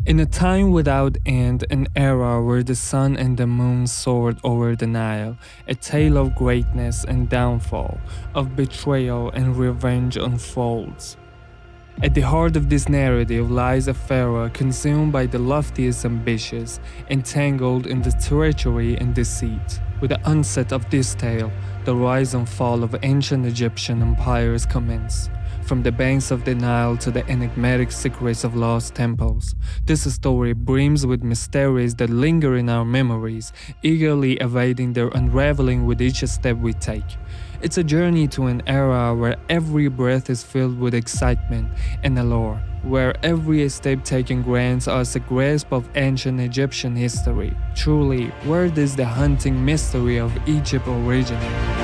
In a time without end, an era where the sun and the moon soared over the Nile, a tale of greatness and downfall, of betrayal and revenge unfolds. At the heart of this narrative lies a pharaoh consumed by the loftiest ambitions, entangled in the treachery and deceit. With the onset of this tale, the rise and fall of ancient Egyptian empires commence. From the banks of the Nile to the enigmatic secrets of lost temples, this story brims with mysteries that linger in our memories, eagerly awaiting their unraveling with each step we take. It's a journey to an era where every breath is filled with excitement and allure, where every step taken grants us a grasp of ancient Egyptian history. Truly, where does the haunting mystery of Egypt originate?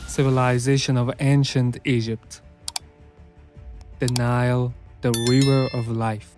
Civilization of ancient Egypt. The Nile, the river of life.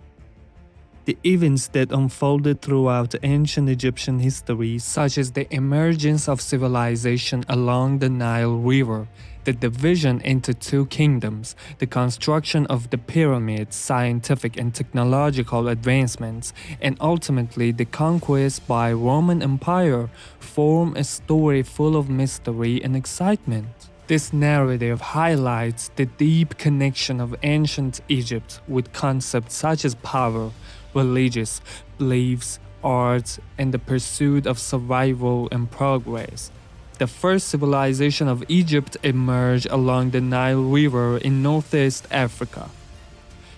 The events that unfolded throughout ancient Egyptian history, such as the emergence of civilization along the Nile River, the division into two kingdoms, the construction of the pyramids, scientific and technological advancements, and ultimately the conquest by Roman Empire, form a story full of mystery and excitement. This narrative highlights the deep connection of ancient Egypt with concepts such as power, religious beliefs, art, and the pursuit of survival and progress. The first civilization of Egypt emerged along the Nile River in northeast Africa.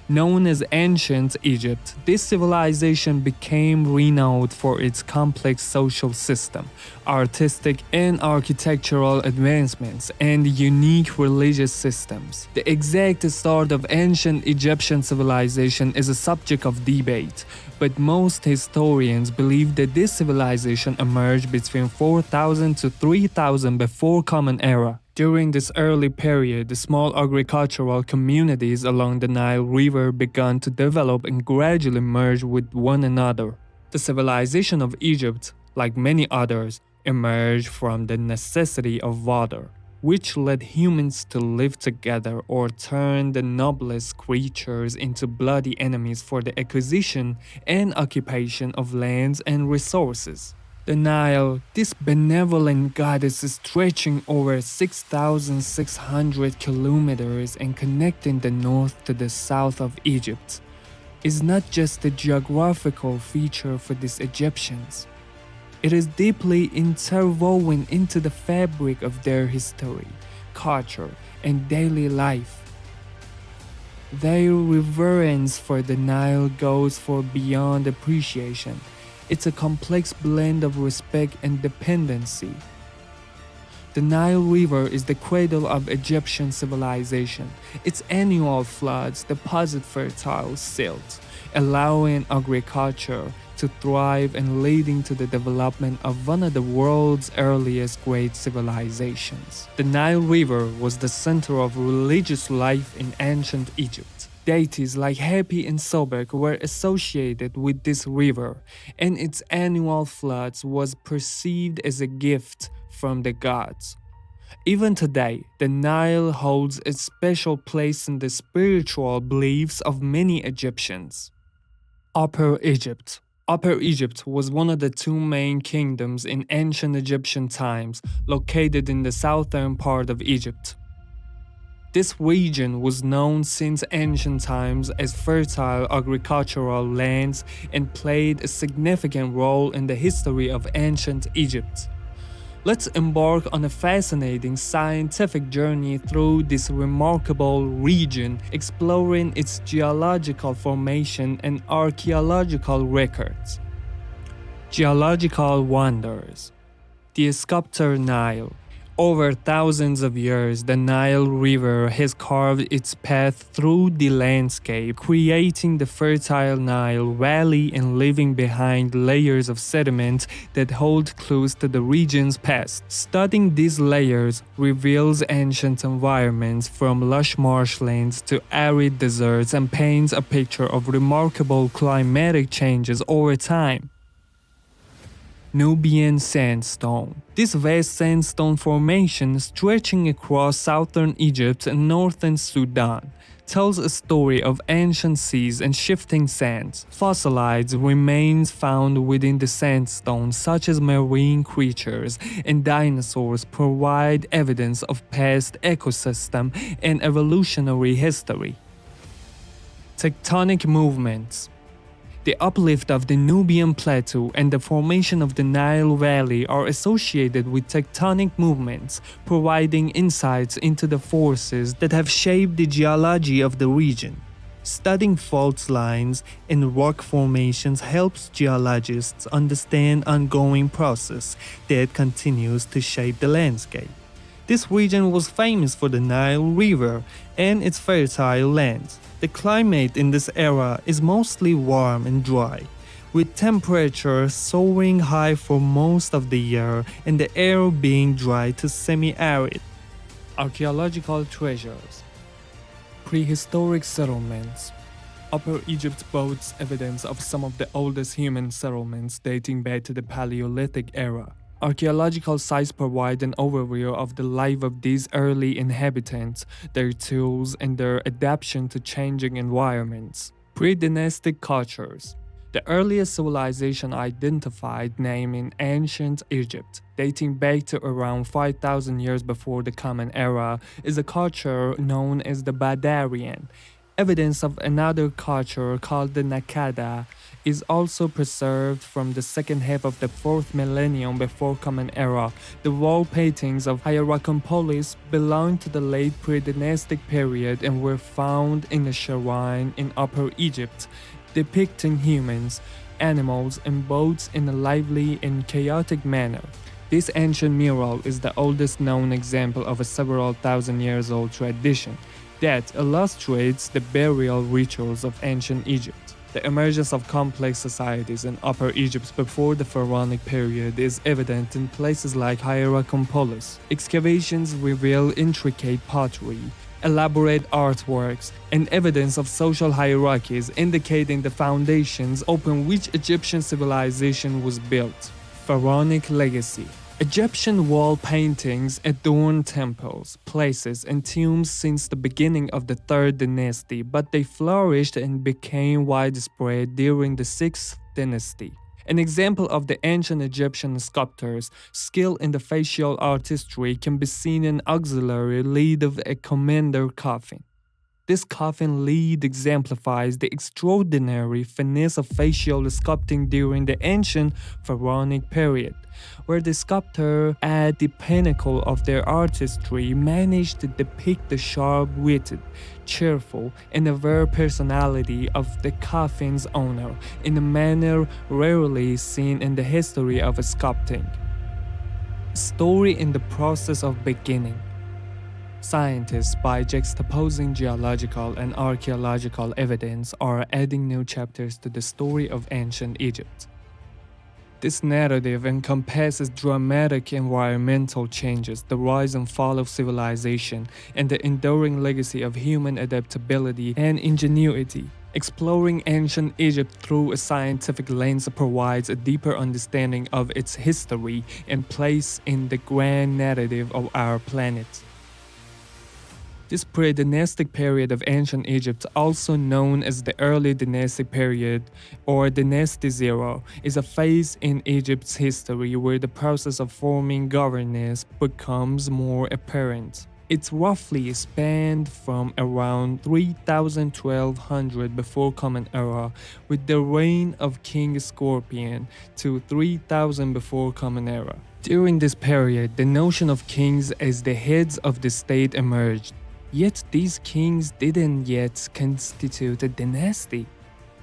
Known as Ancient Egypt, this civilization became renowned for its complex social system, artistic and architectural advancements, and unique religious systems. The exact start of ancient Egyptian civilization is a subject of debate, but most historians believe that this civilization emerged between 4000 to 3000 before Common Era. During this early period, the small agricultural communities along the Nile River began to develop and gradually merge with one another. The civilization of Egypt, like many others, emerged from the necessity of water, which led humans to live together or turn the noblest creatures into bloody enemies for the acquisition and occupation of lands and resources. The Nile, this benevolent goddess stretching over 6,600 kilometers and connecting the north to the south of Egypt, is not just a geographical feature for these Egyptians. It is deeply interwoven into the fabric of their history, culture, and daily life. Their reverence for the Nile goes far beyond appreciation. It's a complex blend of respect and dependency. The Nile River is the cradle of Egyptian civilization. Its annual floods deposit fertile silt, allowing agriculture to thrive and leading to the development of one of the world's earliest great civilizations. The Nile River was the center of religious life in ancient Egypt. Deities like Hapi and Sobek were associated with this river, and its annual floods was perceived as a gift from the gods. Even today, the Nile holds a special place in the spiritual beliefs of many Egyptians. Upper Egypt. Upper Egypt was one of the two main kingdoms in ancient Egyptian times, located in the southern part of Egypt. This region was known since ancient times as fertile agricultural lands and played a significant role in the history of ancient Egypt. Let's embark on a fascinating scientific journey through this remarkable region, exploring its geological formation and archaeological records. Geological wonders. The sculptor Nile. Over thousands of years, the Nile River has carved its path through the landscape, creating the fertile Nile Valley and leaving behind layers of sediment that hold clues to the region's past. Studying these layers reveals ancient environments from lush marshlands to arid deserts and paints a picture of remarkable climatic changes over time. Nubian sandstone. This vast sandstone formation stretching across southern Egypt and northern Sudan tells a story of ancient seas and shifting sands. Fossilized remains found within the sandstone, such as marine creatures and dinosaurs, provide evidence of past ecosystem and evolutionary history. Tectonic movements. The uplift of the Nubian Plateau and the formation of the Nile Valley are associated with tectonic movements, providing insights into the forces that have shaped the geology of the region. Studying fault lines and rock formations helps geologists understand ongoing process that continues to shape the landscape. This region was famous for the Nile River and its fertile lands. The climate in this era is mostly warm and dry, with temperatures soaring high for most of the year and the air being dry to semi-arid. Archaeological treasures. Prehistoric settlements. Upper Egypt boasts evidence of some of the oldest human settlements dating back to the Paleolithic era. Archaeological sites provide an overview of the life of these early inhabitants, their tools, and their adaptation to changing environments. Pre-dynastic cultures. The earliest civilization identified named in ancient Egypt, dating back to around 5,000 years before the Common Era, is a culture known as the Badarian. Evidence of another culture called the Nakada is also preserved from the second half of the 4th millennium before Common Era. The wall paintings of Hierakonpolis belong to the late pre-dynastic period and were found in a shrine in Upper Egypt, depicting humans, animals, and boats in a lively and chaotic manner. This ancient mural is the oldest known example of a several thousand years old tradition that illustrates the burial rituals of ancient Egypt. The emergence of complex societies in Upper Egypt before the Pharaonic period is evident in places like Hierakonpolis. Excavations reveal intricate pottery, elaborate artworks, and evidence of social hierarchies indicating the foundations upon which Egyptian civilization was built. Pharaonic legacy. Egyptian wall paintings adorn temples, places, and tombs since the beginning of the Third Dynasty, but they flourished and became widespread during the Sixth Dynasty. An example of the ancient Egyptian sculptors' skill in the facial artistry can be seen in auxiliary lid of a commander coffin. This coffin lid exemplifies the extraordinary finesse of facial sculpting during the ancient pharaonic period, where the sculptor at the pinnacle of their artistry managed to depict the sharp-witted, cheerful, and aware personality of the coffin's owner in a manner rarely seen in the history of sculpting. Story in the process of beginning. Scientists, by juxtaposing geological and archaeological evidence, are adding new chapters to the story of ancient Egypt. This narrative encompasses dramatic environmental changes, the rise and fall of civilization, and the enduring legacy of human adaptability and ingenuity. Exploring ancient Egypt through a scientific lens provides a deeper understanding of its history and place in the grand narrative of our planet. This pre-dynastic period of ancient Egypt, also known as the early dynastic period or Dynasty Zero, is a phase in Egypt's history where the process of forming governance becomes more apparent. It's roughly spanned from around 3000-1200 before Common Era, with the reign of King Scorpion, to 3000 before Common Era. During this period, the notion of kings as the heads of the state emerged. Yet these kings didn't yet constitute a dynasty.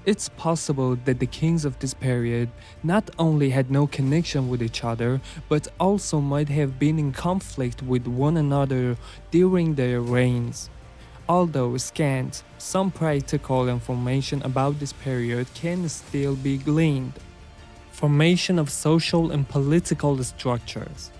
It's possible that the kings of this period not only had no connection with each other, but also might have been in conflict with one another during their reigns. Although scant, some practical information about this period can still be gleaned. Formation of social and political structures.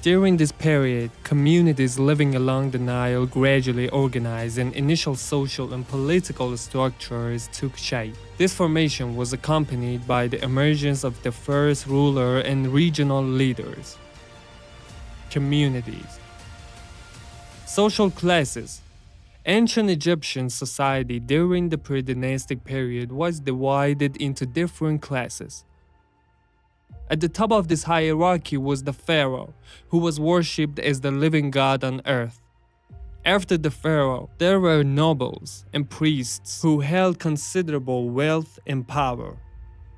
During this period, communities living along the Nile gradually organized and initial social and political structures took shape. This formation was accompanied by the emergence of the first ruler and regional leaders. Communities. Social classes. Ancient Egyptian society during the pre-dynastic period was divided into different classes. At the top of this hierarchy was the pharaoh, who was worshipped as the living god on earth. After the pharaoh, there were nobles and priests who held considerable wealth and power.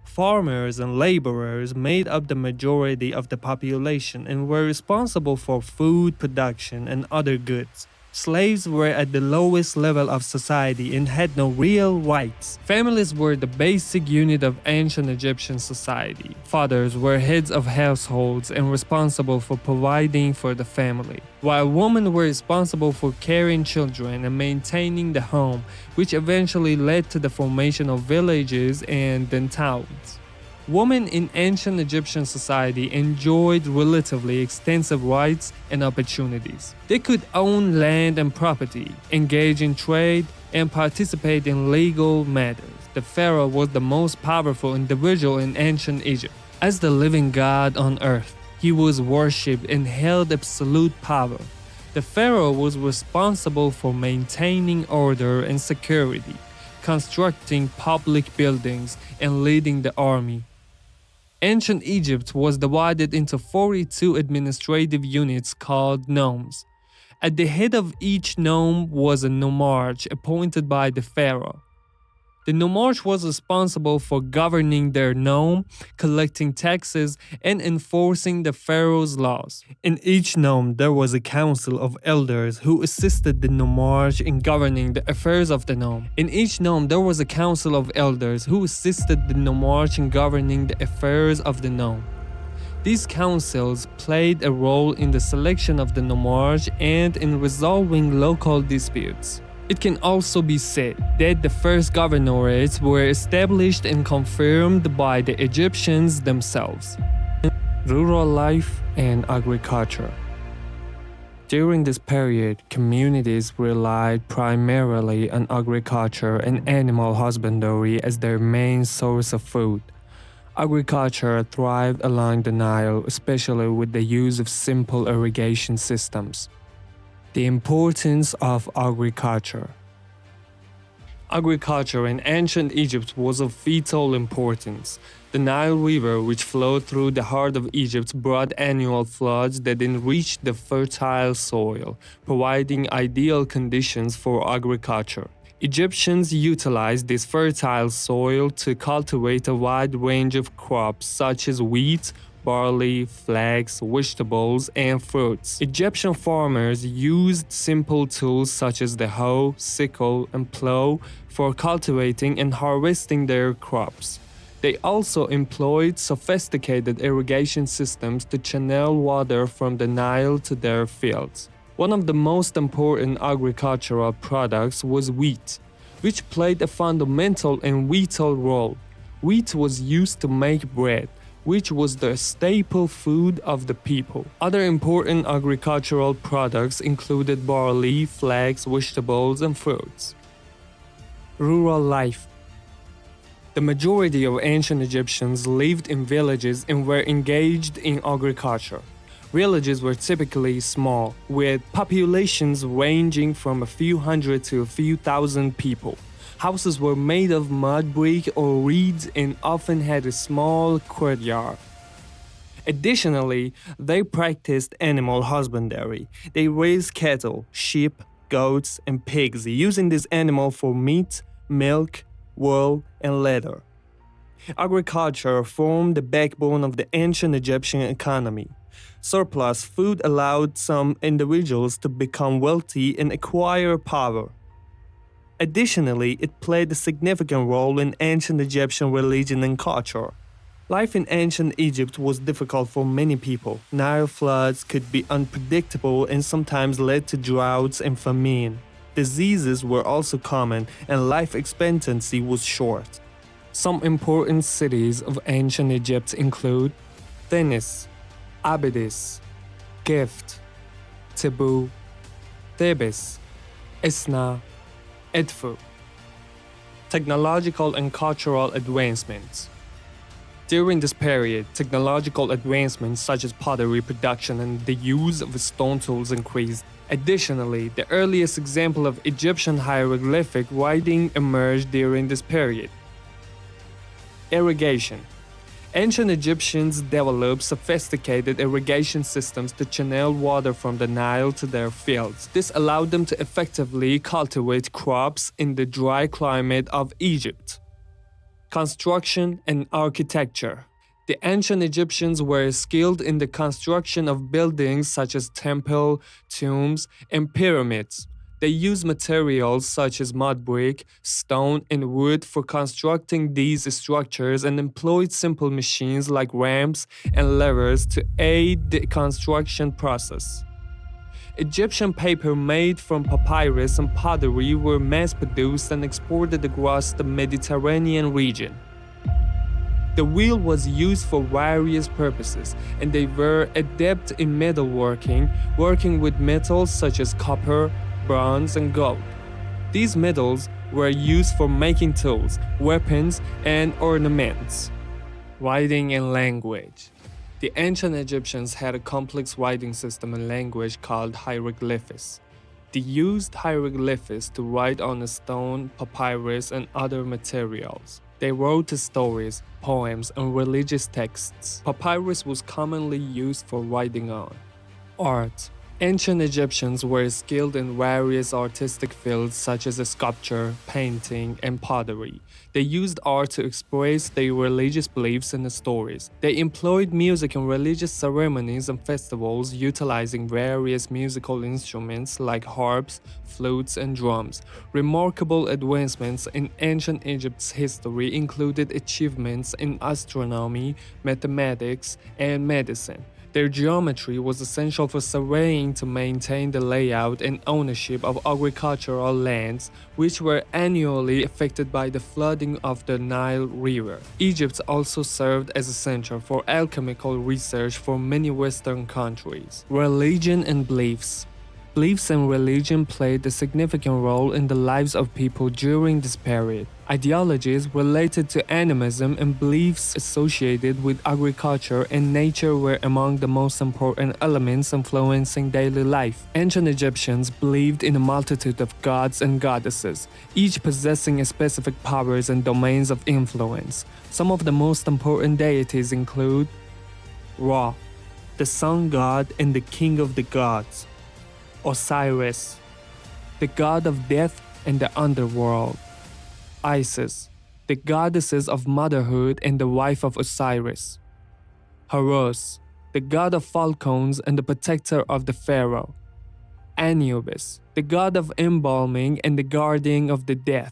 Farmers and laborers made up the majority of the population and were responsible for food production and other goods. Slaves were at the lowest level of society and had no real rights. Families were the basic unit of ancient Egyptian society. Fathers were heads of households and responsible for providing for the family, while women were responsible for caring children and maintaining the home, which eventually led to the formation of villages and then towns. Women in ancient Egyptian society enjoyed relatively extensive rights and opportunities. They could own land and property, engage in trade, and participate in legal matters. The pharaoh was the most powerful individual in ancient Egypt. As the living god on earth, he was worshipped and held absolute power. The pharaoh was responsible for maintaining order and security, constructing public buildings, and leading the army. Ancient Egypt was divided into 42 administrative units called nomes. At the head of each nome was a nomarch appointed by the pharaoh. The nomarch was responsible for governing their nome, collecting taxes, and enforcing the pharaoh's laws. In each nome, there was a council of elders who assisted the nomarch in governing the affairs of the nome. In each nome, there was a council of elders who assisted the nomarch in governing the affairs of the nome. These councils played a role in the selection of the nomarch and in resolving local disputes. It can also be said that the first governorates were established and confirmed by the Egyptians themselves. Rural life and agriculture. During this period, communities relied primarily on agriculture and animal husbandry as their main source of food. Agriculture thrived along the Nile, especially with the use of simple irrigation systems. The importance of agriculture. Agriculture in ancient Egypt was of vital importance. The Nile River, which flowed through the heart of Egypt, brought annual floods that enriched the fertile soil, providing ideal conditions for agriculture. Egyptians utilized this fertile soil to cultivate a wide range of crops such as wheat, barley, flax, vegetables, and fruits. Egyptian farmers used simple tools such as the hoe, sickle, and plow for cultivating and harvesting their crops. They also employed sophisticated irrigation systems to channel water from the Nile to their fields. One of the most important agricultural products was wheat, which played a fundamental and vital role. Wheat was used to make bread, which was the staple food of the people. Other important agricultural products included barley, flax, vegetables, and fruits. Rural life. The majority of ancient Egyptians lived in villages and were engaged in agriculture. Villages were typically small, with populations ranging from a few hundred to a few thousand people. Houses were made of mud brick or reeds and often had a small courtyard. Additionally, they practiced animal husbandry. They raised cattle, sheep, goats, and pigs, using this animal for meat, milk, wool, and leather. Agriculture formed the backbone of the ancient Egyptian economy. Surplus food allowed some individuals to become wealthy and acquire power. Additionally, it played a significant role in ancient Egyptian religion and culture. Life in ancient Egypt was difficult for many people. Nile floods could be unpredictable and sometimes led to droughts and famine. Diseases were also common, and life expectancy was short. Some important cities of ancient Egypt include Thinis, Abydos, Gift, Tibu, Thebes, Isna, Edfu. Technological and cultural advancements. During this period, technological advancements such as pottery production and the use of stone tools increased. Additionally, the earliest example of Egyptian hieroglyphic writing emerged during this period. Irrigation. Ancient Egyptians developed sophisticated irrigation systems to channel water from the Nile to their fields. This allowed them to effectively cultivate crops in the dry climate of Egypt. Construction and architecture. The ancient Egyptians were skilled in the construction of buildings such as temples, tombs, and pyramids. They used materials such as mud brick, stone, and wood for constructing these structures and employed simple machines like ramps and levers to aid the construction process. Egyptian paper made from papyrus and pottery were mass-produced and exported across the Mediterranean region. The wheel was used for various purposes, and they were adept in metalworking, working with metals such as copper, bronze, and gold. These metals were used for making tools, weapons, and ornaments. Writing and language. The ancient Egyptians had a complex writing system and language called hieroglyphs. They used hieroglyphs to write on a stone, papyrus, and other materials. They wrote stories, poems, and religious texts. Papyrus was commonly used for writing on. Art. Ancient Egyptians were skilled in various artistic fields such as sculpture, painting, and pottery. They used art to express their religious beliefs and stories. They employed music in religious ceremonies and festivals, utilizing various musical instruments like harps, flutes, and drums. Remarkable advancements in ancient Egypt's history included achievements in astronomy, mathematics, and medicine. Their geometry was essential for surveying to maintain the layout and ownership of agricultural lands, which were annually affected by the flooding of the Nile River. Egypt also served as a center for alchemical research for many Western countries. Religion and beliefs. Beliefs and religion played a significant role in the lives of people during this period. Ideologies related to animism and beliefs associated with agriculture and nature were among the most important elements influencing daily life. Ancient Egyptians believed in a multitude of gods and goddesses, each possessing specific powers and domains of influence. Some of the most important deities include Ra, the sun god and the king of the gods; Osiris, the god of death and the underworld; Isis, the goddesses of motherhood and the wife of Osiris; Horus, the god of falcons and the protector of the Pharaoh; Anubis, the god of embalming and the guardian of the dead;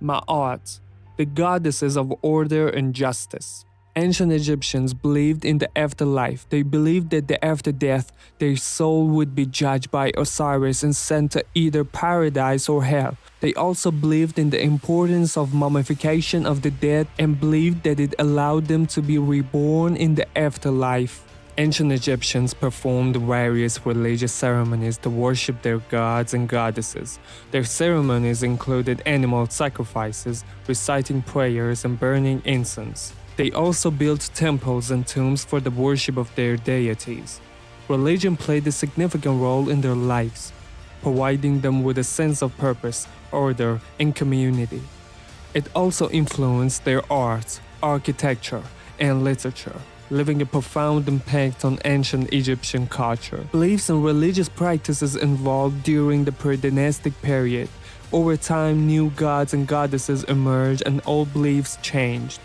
Ma'at, the goddesses of order and justice. Ancient Egyptians believed in the afterlife. They believed that after death, their soul would be judged by Osiris and sent to either paradise or hell. They also believed in the importance of mummification of the dead and believed that it allowed them to be reborn in the afterlife. Ancient Egyptians performed various religious ceremonies to worship their gods and goddesses. Their ceremonies included animal sacrifices, reciting prayers, and burning incense. They also built temples and tombs for the worship of their deities. Religion played a significant role in their lives, providing them with a sense of purpose, order, and community. It also influenced their art, architecture, and literature, leaving a profound impact on ancient Egyptian culture. Beliefs and religious practices evolved during the pre-dynastic period. Over time, new gods and goddesses emerged and old beliefs changed.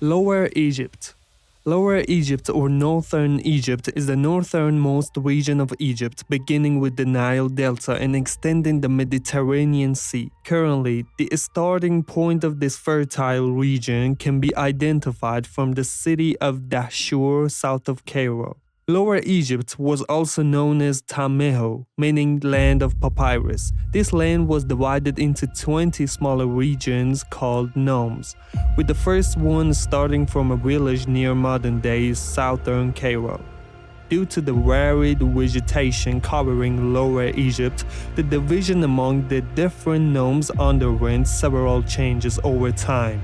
Lower Egypt. Lower Egypt or Northern Egypt is the northernmost region of Egypt, beginning with the Nile Delta and extending the Mediterranean Sea. Currently, the starting point of this fertile region can be identified from the city of Dahshur south of Cairo. Lower Egypt was also known as Tameho, meaning land of papyrus. This land was divided into 20 smaller regions called nomes, with the first one starting from a village near modern-day southern Cairo. Due to the varied vegetation covering Lower Egypt, the division among the different nomes underwent several changes over time.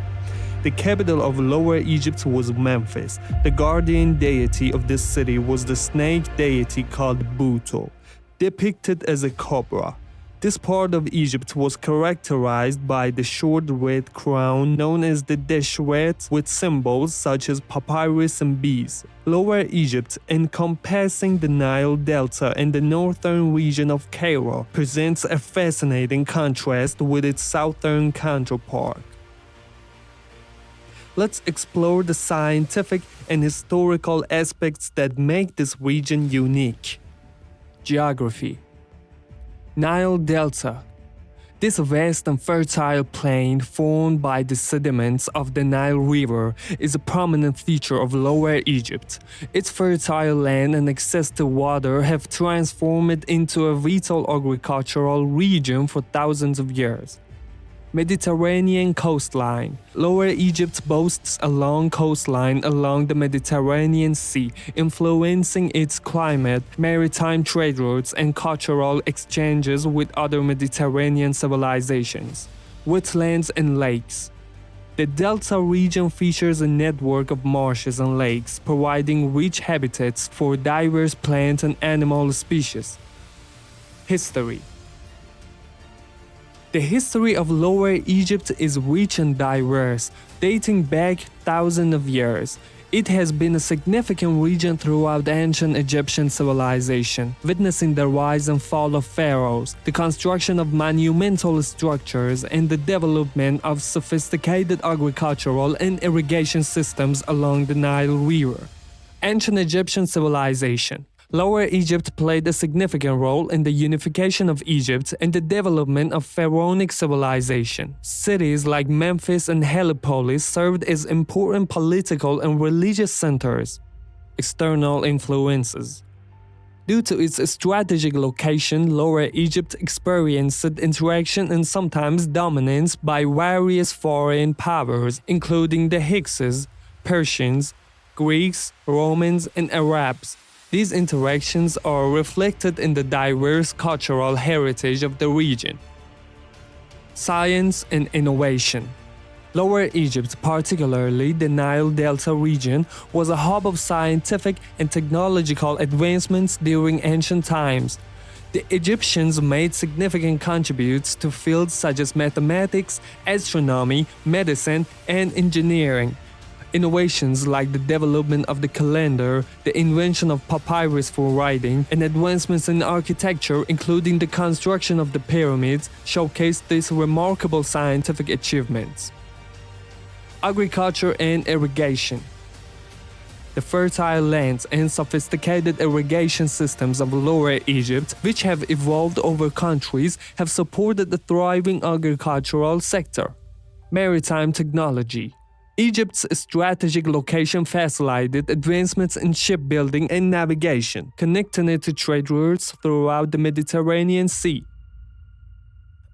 The capital of Lower Egypt was Memphis. The guardian deity of this city was the snake deity called Buto, depicted as a cobra. This part of Egypt was characterized by the short red crown known as the deshret, with symbols such as papyrus and bees. Lower Egypt, encompassing the Nile Delta and the northern region of Cairo, presents a fascinating contrast with its southern counterpart. Let's explore the scientific and historical aspects that make this region unique. Geography. Nile Delta. This vast and fertile plain formed by the sediments of the Nile River is a prominent feature of Lower Egypt. Its fertile land and access to water have transformed it into a vital agricultural region for thousands of years. Mediterranean coastline. Lower Egypt boasts a long coastline along the Mediterranean Sea, influencing its climate, maritime trade routes, and cultural exchanges with other Mediterranean civilizations. Wetlands and lakes. The Delta region features a network of marshes and lakes, providing rich habitats for diverse plant and animal species. History. The history of Lower Egypt is rich and diverse, dating back thousands of years. It has been a significant region throughout ancient Egyptian civilization, witnessing the rise and fall of pharaohs, the construction of monumental structures, and the development of sophisticated agricultural and irrigation systems along the Nile River. Ancient Egyptian civilization. Lower Egypt played a significant role in the unification of Egypt and the development of pharaonic civilization. Cities like Memphis and Heliopolis served as important political and religious centers. External influences. Due to its strategic location, Lower Egypt experienced interaction and sometimes dominance by various foreign powers, including the Hyksos, Persians, Greeks, Romans, and Arabs. These interactions are reflected in the diverse cultural heritage of the region. Science and innovation. Lower Egypt, particularly the Nile Delta region, was a hub of scientific and technological advancements during ancient times. The Egyptians made significant contributions to fields such as mathematics, astronomy, medicine, and engineering. Innovations like the development of the calendar, the invention of papyrus for writing, and advancements in architecture, including the construction of the pyramids, showcased these remarkable scientific achievements. Agriculture and irrigation. The fertile lands and sophisticated irrigation systems of Lower Egypt, which have evolved over countries, have supported the thriving agricultural sector. Maritime technology. Egypt's strategic location facilitated advancements in shipbuilding and navigation, connecting it to trade routes throughout the Mediterranean Sea.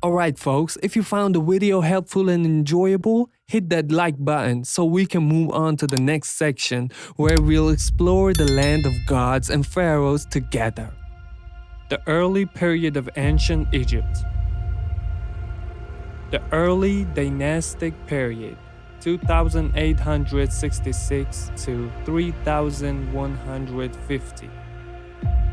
Alright folks, if you found the video helpful and enjoyable, hit that like button so we can move on to the next section where we'll explore the land of gods and pharaohs together. The early period of ancient Egypt. The early dynastic period. 2866 to 3150.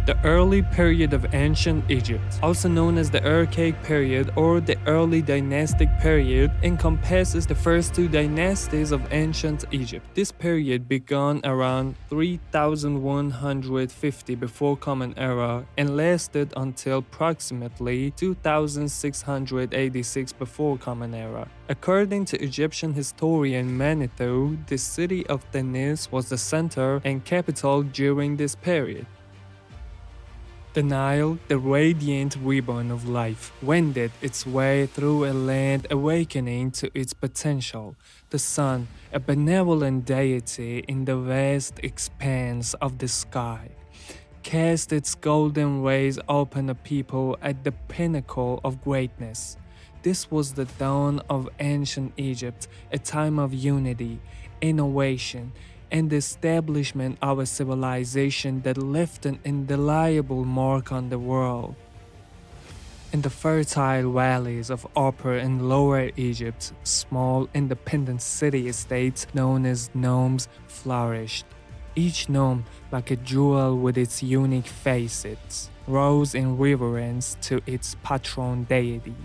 The early period of ancient Egypt, also known as the Archaic period or the early dynastic period, encompasses the first two dynasties of ancient Egypt. This period began around 3150 before Common Era and lasted until approximately 2686 before Common Era. According to Egyptian historian Manetho, the city of Tanis was the center and capital during this period. The Nile, the radiant ribbon of life, wended its way through a land awakening to its potential. The sun, a benevolent deity in the vast expanse of the sky, cast its golden rays upon a people at the pinnacle of greatness. This was the dawn of ancient Egypt, a time of unity, innovation, and the establishment of a civilization that left an indelible mark on the world. In the fertile valleys of Upper and Lower Egypt, small independent city-states known as nomes flourished. Each nome, like a jewel with its unique facets, rose in reverence to its patron deity,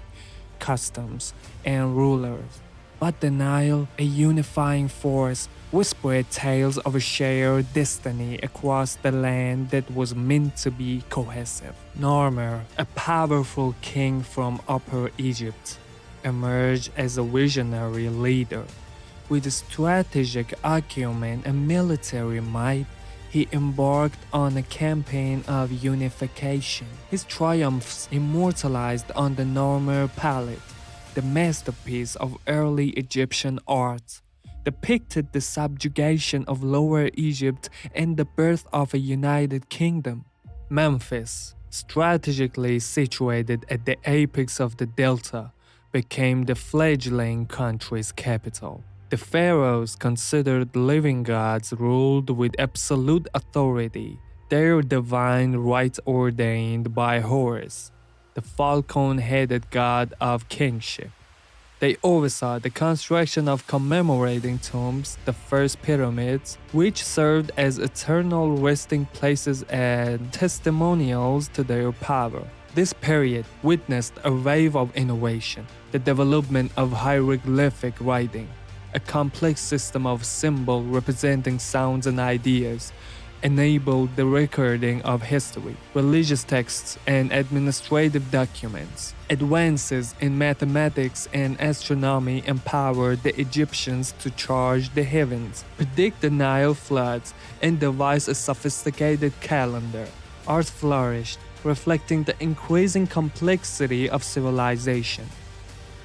customs, and rulers. But the Nile, a unifying force, whispered tales of a shared destiny across the land that was meant to be cohesive. Narmer, a powerful king from Upper Egypt, emerged as a visionary leader. With strategic acumen and military might, he embarked on a campaign of unification. His triumphs, immortalized on the Narmer palette, the masterpiece of early Egyptian art, depicted the subjugation of Lower Egypt and the birth of a united kingdom. Memphis, strategically situated at the apex of the delta, became the fledgling country's capital. The pharaohs, considered living gods, ruled with absolute authority, their divine right ordained by Horus, the falcon-headed god of kingship. They oversaw the construction of commemorating tombs, the first pyramids, which served as eternal resting places and testimonials to their power. This period witnessed a wave of innovation, the development of hieroglyphic writing, a complex system of symbols representing sounds and ideas, enabled the recording of history, religious texts, and administrative documents. Advances in mathematics and astronomy empowered the Egyptians to charge the heavens, predict the Nile floods, and devise a sophisticated calendar. Art flourished, reflecting the increasing complexity of civilization.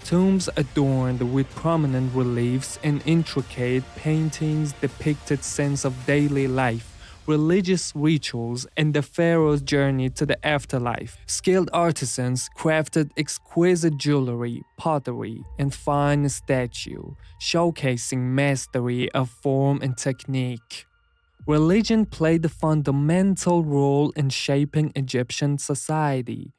Tombs adorned with prominent reliefs and intricate paintings depicted scenes of daily life, religious rituals, and the pharaoh's journey to the afterlife. Skilled artisans crafted exquisite jewelry, pottery, and fine statues, showcasing mastery of form and technique. Religion played a fundamental role in shaping Egyptian society.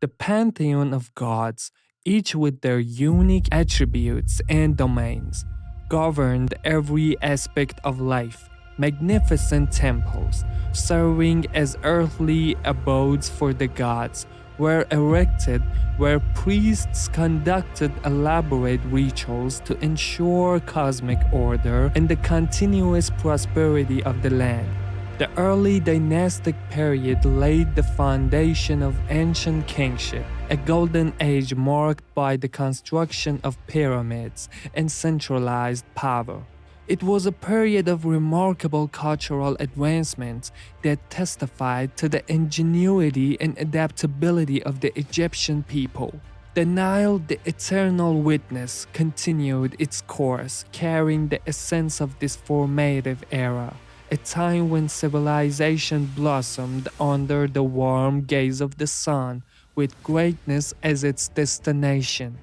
The pantheon of gods, each with their unique attributes and domains, governed every aspect of life. Magnificent temples, serving as earthly abodes for the gods, were erected where priests conducted elaborate rituals to ensure cosmic order and the continuous prosperity of the land. The early dynastic period laid the foundation of ancient kingship, a golden age marked by the construction of pyramids and centralized power. It was a period of remarkable cultural advancement that testified to the ingenuity and adaptability of the Egyptian people. The Nile, the eternal witness, continued its course, carrying the essence of this formative era, a time when civilization blossomed under the warm gaze of the sun, with greatness as its destination.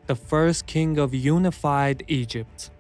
The first king of unified Egypt.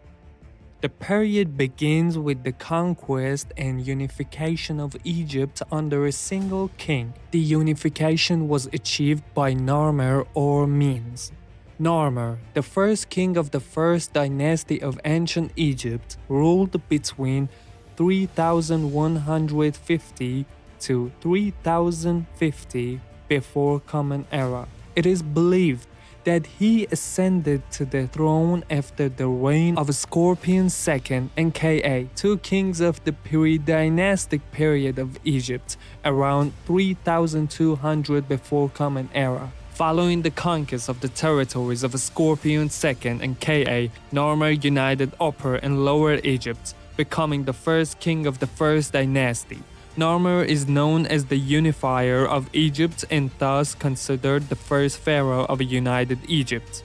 The period begins with the conquest and unification of Egypt under a single king. The unification was achieved by Narmer or means. Narmer, the first king of the First Dynasty of ancient Egypt, ruled between 3150 to 3050 before Common Era. It is believed that he ascended to the throne after the reign of Scorpion II and Ka, two kings of the pre-dynastic period of Egypt, around 3200 before Common Era. Following the conquest of the territories of Scorpion II and Ka, Narmer united Upper and Lower Egypt, becoming the first king of the First Dynasty. Narmer is known as the unifier of Egypt and thus considered the first pharaoh of a united Egypt.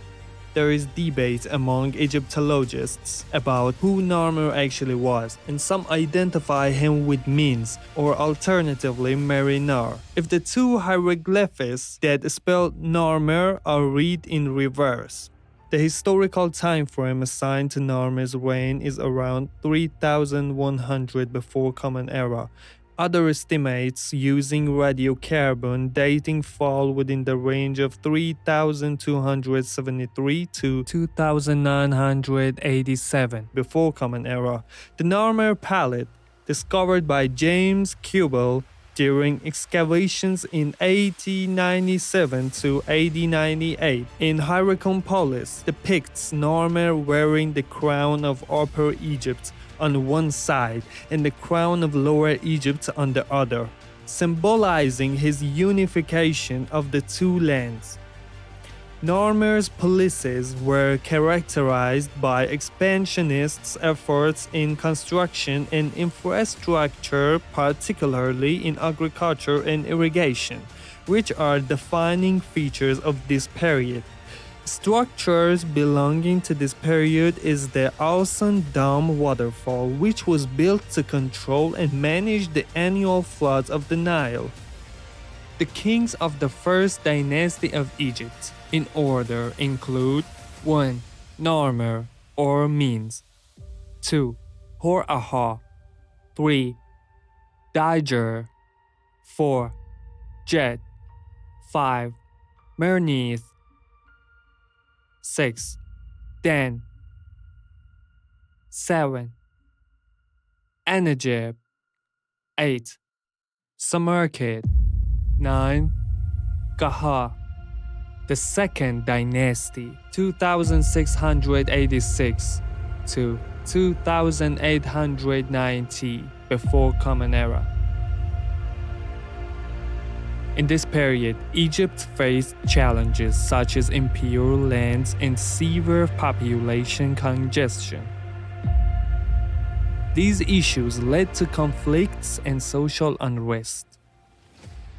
There is debate among Egyptologists about who Narmer actually was, and some identify him with Menes or alternatively Merinar. If the two hieroglyphs that spell Narmer are read in reverse. The historical time frame assigned to Narmer's reign is around 3100 before Common Era. Other estimates using radiocarbon dating fall within the range of 3273 to 2987 before Common Era. The Narmer palette, discovered by James Kubel during excavations in AD 97 to AD 98 in Hierakonpolis, depicts Narmer wearing the crown of Upper Egypt on one side and the crown of Lower Egypt on the other, symbolizing his unification of the two lands. Narmer's policies were characterized by expansionist efforts in construction and infrastructure, particularly in agriculture and irrigation, which are defining features of this period. Structures belonging to this period is the Ausan Dam waterfall, which was built to control and manage the annual floods of the Nile. The kings of the First Dynasty of Egypt, in order, include 1. Narmer or Menes, 2. Hor-Aha, 3. Djoser, 4. Jet, 5. Mernith, 6. Dan, 7. Anajib, 8. Samarkand, 9. Gaha. The Second Dynasty, 2686 to 2890 before Common Era. In this period, Egypt faced challenges such as impure lands and severe population congestion. These issues led to conflicts and social unrest.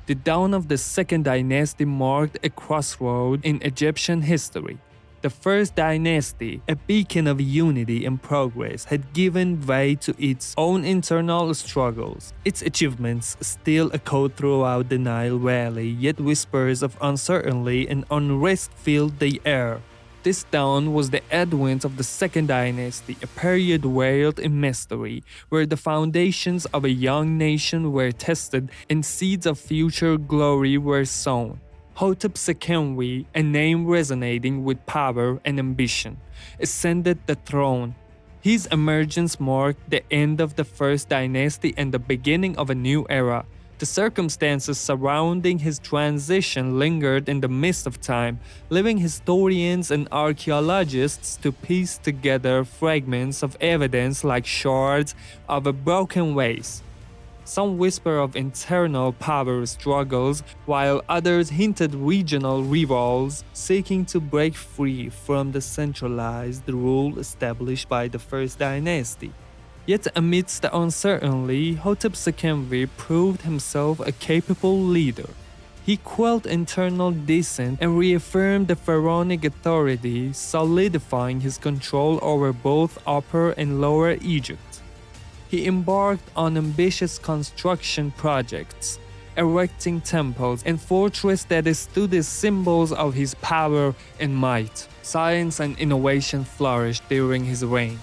The dawn of the Second Dynasty marked a crossroad in Egyptian history. The First Dynasty, a beacon of unity and progress, had given way to its own internal struggles. Its achievements still echoed throughout the Nile Valley, yet whispers of uncertainty and unrest filled the air. This dawn was the advent of the Second Dynasty, a period veiled in mystery, where the foundations of a young nation were tested and seeds of future glory were sown. Hotep II, a name resonating with power and ambition, ascended the throne. His emergence marked the end of the First Dynasty and the beginning of a new era. The circumstances surrounding his transition lingered in the mist of time, leaving historians and archaeologists to piece together fragments of evidence like shards of a broken vase. Some whisper of internal power struggles, while others hinted regional rivals seeking to break free from the centralized rule established by the First Dynasty. Yet amidst the uncertainty, Hotep II proved himself a capable leader. He quelled internal dissent and reaffirmed the pharaonic authority, solidifying his control over both Upper and Lower Egypt. He embarked on ambitious construction projects, erecting temples and fortresses that stood as symbols of his power and might. Science and innovation flourished during his reign.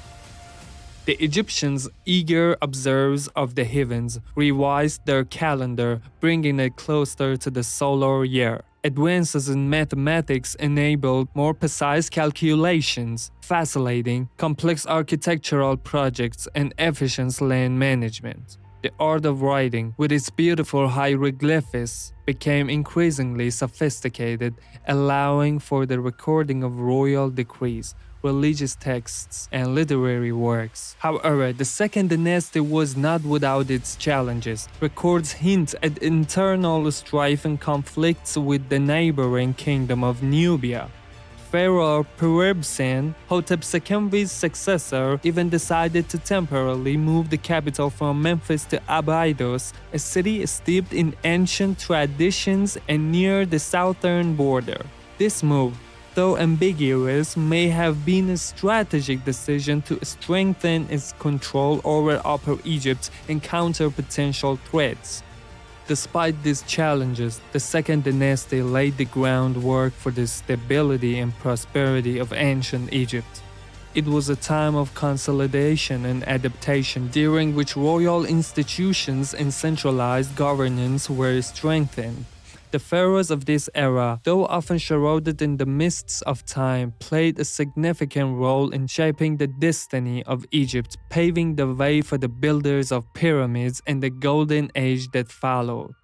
The Egyptians, eager observers of the heavens, revised their calendar, bringing it closer to the solar year. Advances in mathematics enabled more precise calculations, facilitating complex architectural projects and efficient land management. The art of writing, with its beautiful hieroglyphs, became increasingly sophisticated, allowing for the recording of royal decrees, religious texts, and literary works. However, the Second Dynasty was not without its challenges. Records hint at internal strife and conflicts with the neighboring kingdom of Nubia. Pharaoh Peribsen, Hotep II's successor, even decided to temporarily move the capital from Memphis to Abydos, a city steeped in ancient traditions and near the southern border. This move, though ambiguous, may have been a strategic decision to strengthen its control over Upper Egypt and counter potential threats. Despite these challenges, the Second Dynasty laid the groundwork for the stability and prosperity of ancient Egypt. It was a time of consolidation and adaptation during which royal institutions and centralized governance were strengthened. The pharaohs of this era, though often shrouded in the mists of time, played a significant role in shaping the destiny of Egypt, paving the way for the builders of pyramids and the golden age that followed.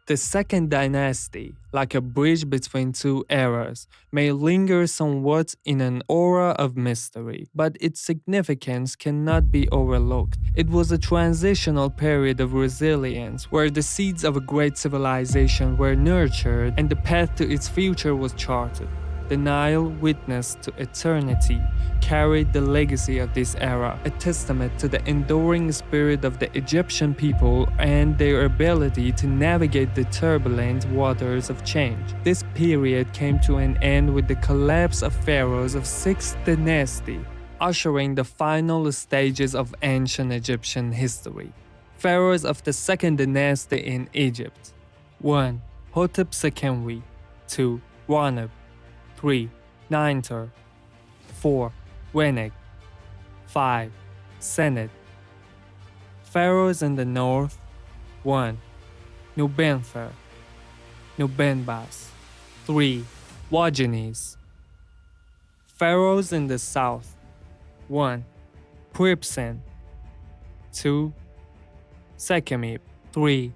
The Second Dynasty, like a bridge between two eras, may linger somewhat in an aura of mystery, but its significance cannot be overlooked. It was a transitional period of resilience, where the seeds of a great civilization were nurtured and the path to its future was charted. The Nile, witness to eternity, carried the legacy of this era, a testament to the enduring spirit of the Egyptian people and their ability to navigate the turbulent waters of change. This period came to an end with the collapse of pharaohs of Sixth Dynasty, ushering the final stages of ancient Egyptian history. Pharaohs of the Second Dynasty in Egypt: 1. Hotep II. 2. Waneb. 3. Ninter. 4. Weneg. 5. Senet. Pharaohs in the north: 1. Nubenfer. Nubenbas. 3. Wagenes. Pharaohs in the south: 1. Pripsen. 2. Sekhemib. 3.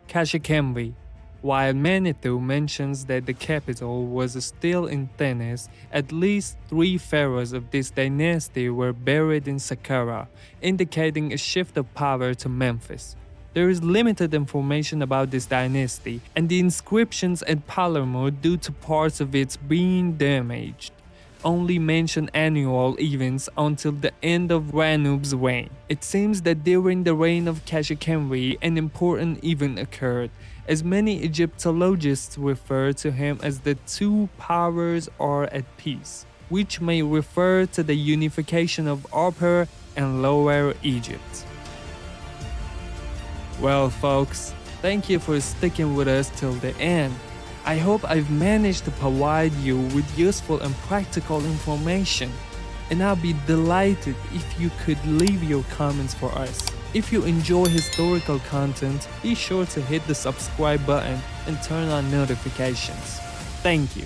Kashikembi. While Manitou mentions that the capital was still in Thinis, at least 3 pharaohs of this dynasty were buried in Saqqara, indicating a shift of power to Memphis. There is limited information about this dynasty, and the inscriptions at Palermo, due to parts of it being damaged, only mention annual events until the end of Ranub's reign. It seems that during the reign of Kashikemri, an important event occurred, as many Egyptologists refer to him as the two powers are at peace, which may refer to the unification of Upper and Lower Egypt. Well folks, thank you for sticking with us till the end. I hope I've managed to provide you with useful and practical information, and I'll be delighted if you could leave your comments for us. If you enjoy historical content, be sure to hit the subscribe button and turn on notifications. Thank you.